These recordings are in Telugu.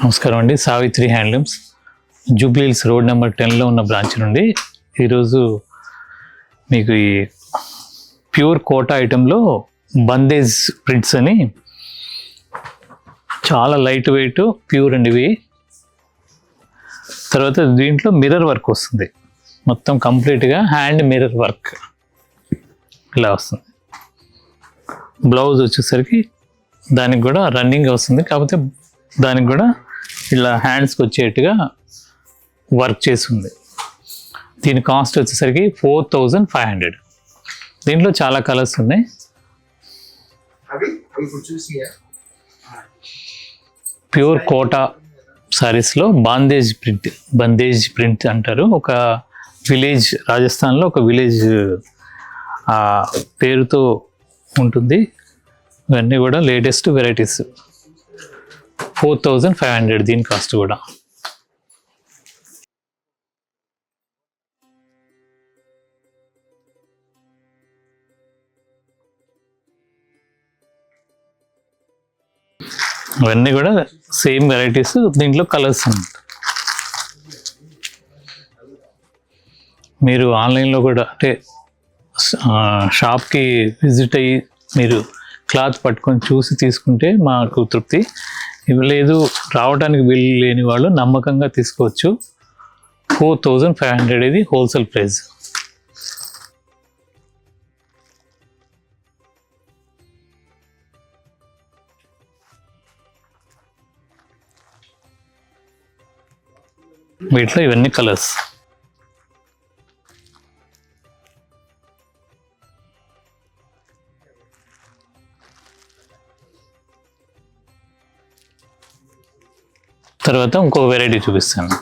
నమస్కారం అండి. Savitri handlooms Jubilee Hills road number 10లో ఉన్న బ్రాంచ్ నుండి ఈరోజు మీకు ఈ ప్యూర్ కోటా ఐటెంలో బందేజ్ ప్రింట్స్ అని చాలా లైట్ వెయిట్ ప్యూర్ అండి ఇవి. తర్వాత దీంట్లో మిర్రర్ వర్క్ వస్తుంది, మొత్తం కంప్లీట్గా హ్యాండ్ మిర్రర్ వర్క్ ఇలా వస్తుంది. బ్లౌజ్ వచ్చేసరికి దానికి కూడా రన్నింగ్ వస్తుంది, కాకపోతే దానికి కూడా ఇలా హ్యాండ్స్కి వచ్చేట్టుగా వర్క్ చేస్తుంది. దీని కాస్ట్ వచ్చేసరికి 4500. దీంట్లో చాలా కలర్స్ ఉన్నాయి. ప్యూర్ కోటా సారీస్లో బందేజ్ ప్రింట్ అంటారు. ఒక విలేజ్, రాజస్థాన్లో ఒక విలేజ్ పేరుతో ఉంటుంది. ఇవన్నీ కూడా లేటెస్ట్ వెరైటీస్. 4500 దీని కాస్ట్ కూడా. ఇవన్నీ కూడా సేమ్ వెరైటీస్, దీంట్లో కలర్స్ ఉన్నాయి. మీరు ఆన్లైన్లో కూడా అంటే షాప్కి విజిట్ అయ్యి మీరు క్లాత్ పట్టుకొని చూసి తీసుకుంటే మాకు తృప్తి. ఇవి లేదు, రావడానికి వీలు లేని వాళ్ళు నమ్మకంగా తీసుకోవచ్చు. 4500 ఇది హోల్సేల్ ప్రైస్. వీటిలో ఇవన్నీ కలర్స్. తర్వాత ఇంకో వెరైటీ చూపిస్తాను.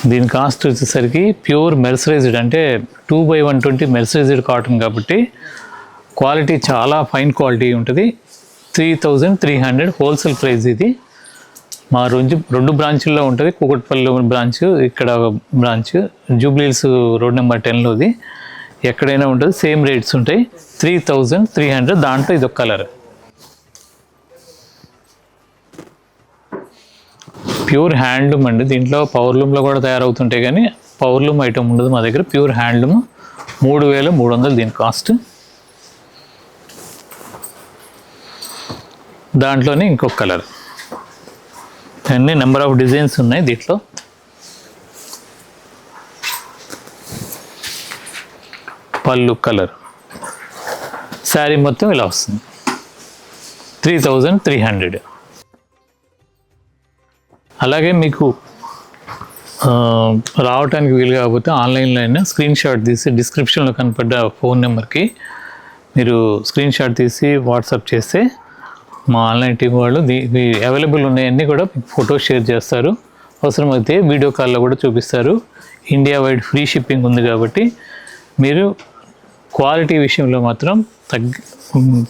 దీని కాస్ట్ వచ్చేసరికి ప్యూర్ మెర్సరైజ్డ్, అంటే 2/120 మెర్సరైజ్డ్ కాటన్ కాబట్టి క్వాలిటీ చాలా ఫైన్ క్వాలిటీ ఉంటుంది. 3300 హోల్సేల్ ప్రైస్ ఇది. మా రెండు బ్రాంచుల్లో ఉంటుంది. కూకట్పల్లి బ్రాంచ్, ఇక్కడ branch Jubilee Hills road number 10లోది. ఎక్కడైనా ఉంటుంది, సేమ్ రేట్స్ ఉంటాయి. 3300. దాంట్లో ఇది ఒక కలర్. ప్యూర్ హ్యాండ్లూమ్ అండి. దీంట్లో పవర్లూమ్లో కూడా తయారవుతుంటాయి, కానీ పవర్లూమ్ ఐటమ్ ఉండదు మా దగ్గర. ప్యూర్ హ్యాండ్లూమ్ 3300 దీని కాస్ట్. దాంట్లోనే ఇంకొక కలర్. అన్ని నెంబర్ ఆఫ్ డిజైన్స్ ఉన్నాయి దీంట్లో. పళ్ళు కలర్. శారీ మొత్తం ఇలా వస్తుంది. 3300. అలాగే మీకు రావడానికి వీలు కాకపోతే ఆన్లైన్లో అయినా స్క్రీన్ షాట్ తీసి డిస్క్రిప్షన్లో కనపడ్డ ఫోన్ నెంబర్కి మీరు స్క్రీన్ షాట్ తీసి వాట్సాప్ చేస్తే మా ఆన్లైన్ టీం వాళ్ళు అవైలబుల్ ఉన్నాయన్నీ కూడా ఫోటో షేర్ చేస్తారు. అవసరమైతే వీడియో కాల్లో కూడా చూపిస్తారు. ఇండియా వైడ్ ఫ్రీ షిప్పింగ్ ఉంది కాబట్టి మీరు క్వాలిటీ విషయంలో మాత్రం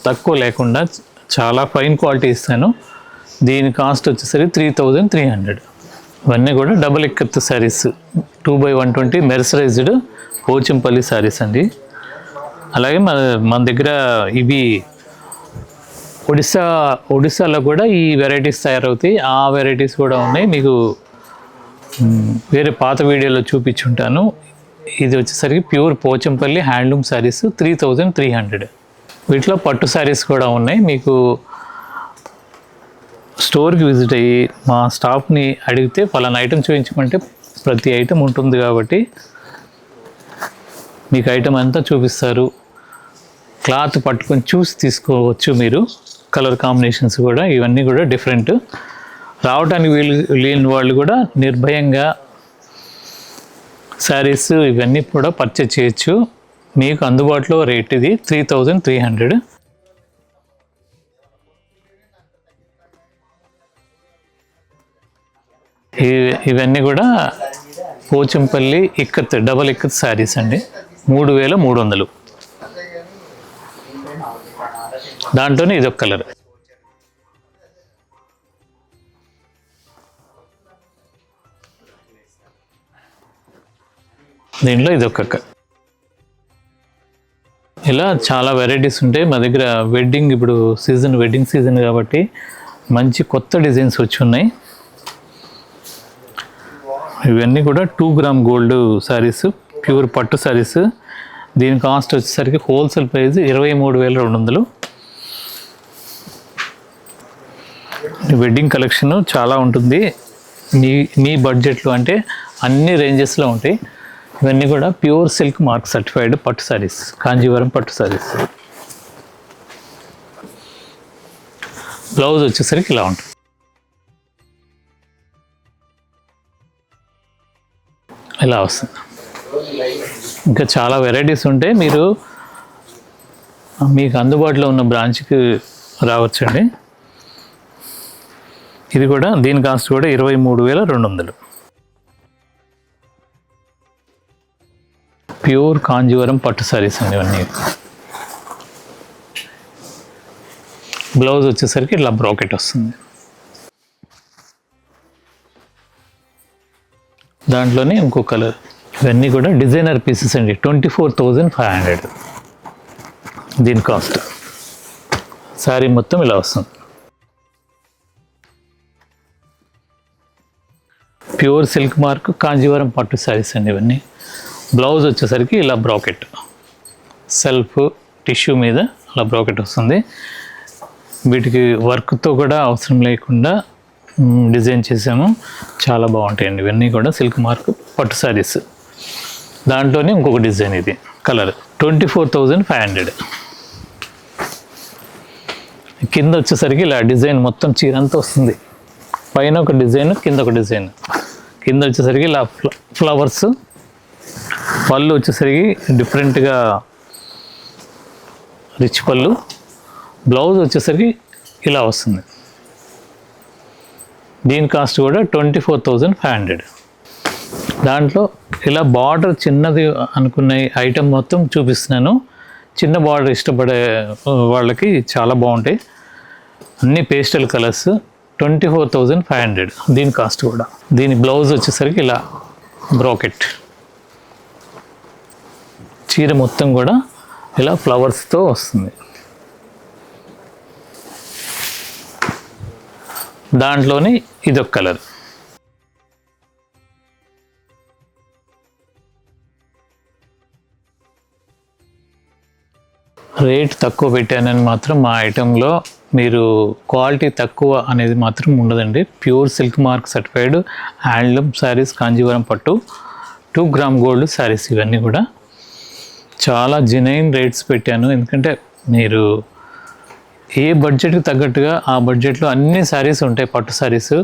తక్కువ లేకుండా చాలా ఫైన్ క్వాలిటీ ఇస్తాను. దీని కాస్ట్ వచ్చేసరికి 3300. ఇవన్నీ కూడా డబుల్ ఎక్కత్ శారీస్, 2/120 మెర్సరైజ్డ్ పోచంపల్లి శారీస్ అండి. అలాగే మన దగ్గర ఇవి ఒడిస్సాలో కూడా ఈ వెరైటీస్ తయారవుతాయి. ఆ వెరైటీస్ కూడా ఉన్నాయి. మీకు వేరే పాత వీడియోలో చూపించుంటాను. ఇది వచ్చేసరికి ప్యూర్ పోచంపల్లి హ్యాండ్లూమ్ శారీస్ 3300. వీటిలో పట్టు శారీస్ కూడా ఉన్నాయి. మీకు స్టోర్కి విజిట్ అయ్యి మా స్టాఫ్ని అడిగితే పలానా ఐటెం చూపించమంటే ప్రతి ఐటెం ఉంటుంది కాబట్టి మీకు ఐటెం అంతా చూపిస్తారు. క్లాత్ పట్టుకొని చూసి తీసుకోవచ్చు మీరు. కలర్ కాంబినేషన్స్ కూడా ఇవన్నీ కూడా డిఫరెంట్. రావడానికి వీలు లేని వాళ్ళు కూడా నిర్భయంగా శారీస్ ఇవన్నీ కూడా పర్చేజ్ చేయొచ్చు. మీకు అందుబాటులో రేట్ ఇది 3300. ఇవన్నీ కూడా పోచంపల్లి ఇక్కత్, డబల్ ఇక్కత్ శారీస్ అండి. 3300. దాంట్లోనే ఇదొక కలర్. దీంట్లో ఇదొక. ఇలా చాలా వెరైటీస్ ఉంటాయి మా దగ్గర. వెడ్డింగ్, ఇప్పుడు వెడ్డింగ్ సీజన్ కాబట్టి మంచి కొత్త డిజైన్స్ వచ్చి ఉన్నాయి. ఇవన్నీ కూడా 2 గ్రామ్ గోల్డ్ శారీస్, ప్యూర్ పట్టు శారీస్. దీని కాస్ట్ వచ్చేసరికి హోల్సేల్ ప్రైస్ 23,200. వెడ్డింగ్ కలెక్షన్ చాలా ఉంటుంది మీ బడ్జెట్లో, అంటే అన్ని రేంజెస్లో ఉంటాయి. ఇవన్నీ కూడా ప్యూర్ సిల్క్ మార్క్ సర్టిఫైడ్ పట్టు శారీస్, కాంజీవరం పట్టు శారీస్. బ్లౌజ్ వచ్చేసరికి ఇలా ఉంటుంది. ఇలా వస్తుంది. ఇంకా చాలా వెరైటీస్ ఉంటాయి. మీకు అందుబాటులో ఉన్న బ్రాంచ్కి రావచ్చండి. ఇది కూడా దీని కాస్ట్ కూడా 23,200. ప్యూర్ కాంజీవరం పట్టు శారీస్ అండి ఇవన్నీ. బ్లౌజ్ వచ్చేసరికి ఇట్లా బ్రాకెట్ వస్తుంది. దాంట్లోనే ఇంకో కలర్. ఇవన్నీ కూడా డిజైనర్ పీసెస్ అండి. 24,500 దీని కాస్ట్. శారీ మొత్తం ఇలా వస్తుంది. ప్యూర్ సిల్క్ మార్క్ కాంజీవరం పట్టు శారీస్ అండి ఇవన్నీ. బ్లౌజ్ వచ్చేసరికి ఇలా బ్రాకెట్, సెల్ఫ్ టిష్యూ మీద అలా బ్రాకెట్ వస్తుంది. వీటికి వర్క్తో కూడా అవసరం లేకుండా డిజైన్ చేసాము. చాలా బాగుంటాయండి ఇవన్నీ కూడా సిల్క్ మార్క్ పట్టు శారీస్. దాంట్లోనే ఇంకొక డిజైన్, ఇది కలర్ 24,500. కింద వచ్చేసరికి ఇలా డిజైన్ మొత్తం చీర అంతా వస్తుంది. పైన ఒక డిజైన్, కింద ఒక డిజైన్. కింద వచ్చేసరికి ఇలా ఫ్లవర్స్. పళ్ళు వచ్చేసరికి డిఫరెంట్గా రిచ్ పళ్ళు. బ్లౌజ్ వచ్చేసరికి ఇలా వస్తుంది. దీని కాస్ట్ కూడా 24,500. దాంట్లో ఇలా బార్డర్ చిన్నది అనుకున్న ఐటమ్ మొత్తం చూపిస్తున్నాను. చిన్న బార్డర్ ఇష్టపడే వాళ్ళకి చాలా బాగుంటాయి. అన్ని పేస్టల్ కలర్స్. 24,500 దీని కాస్ట్ కూడా. దీని బ్లౌజ్ వచ్చేసరికి ఇలా బ్రాకెట్. చీర మొత్తం కూడా ఇలా ఫ్లవర్స్తో వస్తుంది. దాంట్లోనే ఇదొక కలర్. రేట్ తక్కువ పెట్టానని మాత్రం మా ఐటెంలో మీరు క్వాలిటీ తక్కువ అనేది మాత్రం ఉండదండి. Pure silk mark certified handloom saris, Kanjeevaram పట్టు, 2 గ్రామ్ గోల్డ్ శారీస్. ఇవన్నీ కూడా చాలా జెన్యూన్ రేట్స్ పెట్టాను. ఎందుకంటే మీరు ఏ బడ్జెట్కి తగ్గట్టుగా ఆ బడ్జెట్లో అన్ని శారీస్ ఉంటాయి. పట్టు శారీస్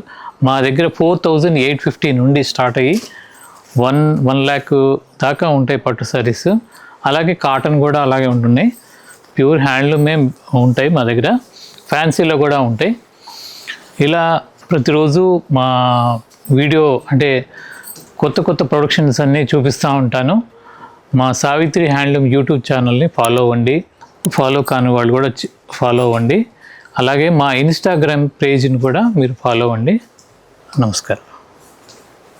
మా దగ్గర 4,850 నుండి స్టార్ట్ అయ్యి 1 lakh దాకా ఉంటాయి పట్టు శారీస్. అలాగే కాటన్ కూడా అలాగే ఉంటున్నాయి. ప్యూర్ హ్యాండ్లూమే ఉంటాయి మా దగ్గర. ఫ్యాన్సీలో కూడా ఉంటాయి. ఇలా ప్రతిరోజు మా వీడియో అంటే కొత్త ప్రొడక్షన్స్ అన్నీ చూపిస్తూ ఉంటాను. మా సావిత్రి హ్యాండ్లూమ్ యూట్యూబ్ ఛానల్ని ఫాలో అవ్వండి. ఫాలో కాని వాళ్ళు కూడా ఫాలో అవ్వండి. అలాగే మా ఇన్స్టాగ్రామ్ పేజ్ని కూడా మీరు ఫాలో అవ్వండి. నమస్కారం.